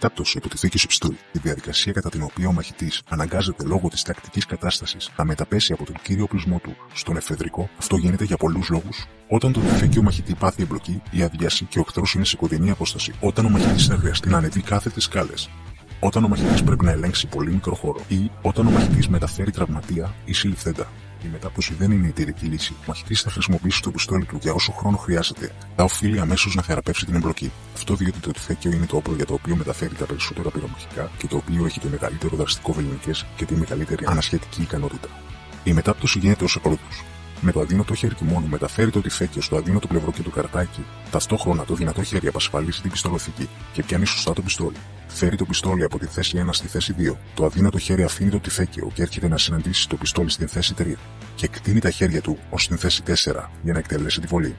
μετάπτωση υποτιθήκησε πιστόλι, η διαδικασία κατά την οποία ο μαχητής αναγκάζεται λόγω της τακτικής κατάστασης να μεταπέσει από τον κύριο οπλισμό του στον εφεδρικό, αυτό γίνεται για πολλούς λόγους. Όταν το τυφέκιο μαχητή πάθει εμπλοκή, η αδειάση και ο εχθρός είναι σε κοντινή απόσταση. Όταν ο μαχητής θα χρειαστεί να ανεβεί κάθετες σκάλες. Όταν ο μαχητής πρέπει να ελέγξει πολύ μικρό χώρο. Ή όταν ο μαχητής μεταφέρει τραυματία ή συλληφθέντα. Η μετάπτωση δεν είναι η τηρική λύση. Ο μαχητής θα χρησιμοποιήσει το πιστόλι του για όσο χρόνο χρειάζεται. Θα οφείλει αμέσως να θεραπεύσει την εμπλοκή. Αυτό διότι το τυφέκιο είναι το όπλο για το οποίο μεταφέρει τα περισσότερα πυρομαχικά και το οποίο έχει το μεγαλύτερο δραστικό βεληνικές και τη μεγαλύτερη ανασχετική ικανότητα. Η μετάπτωση γίνεται ως ακολουθούς. Με το αδύνατο χέρι του μόνο μεταφέρει το τυφέκιο στο αδύνατο πλευρό και το καρτάκι. Ταυτόχρονα το δυνατό χέρι απασφαλίζει την πιστολοθήκη και πιάνει σωστά το πιστόλι. Φέρει το πιστόλι από τη θέση 1 στη θέση 2. Το αδύνατο χέρι αφήνει το τυφέκιο και έρχεται να συναντήσει το πιστόλι στην θέση 3. Και εκτείνει τα χέρια του ως την θέση 4 για να εκτελέσει τη βολή.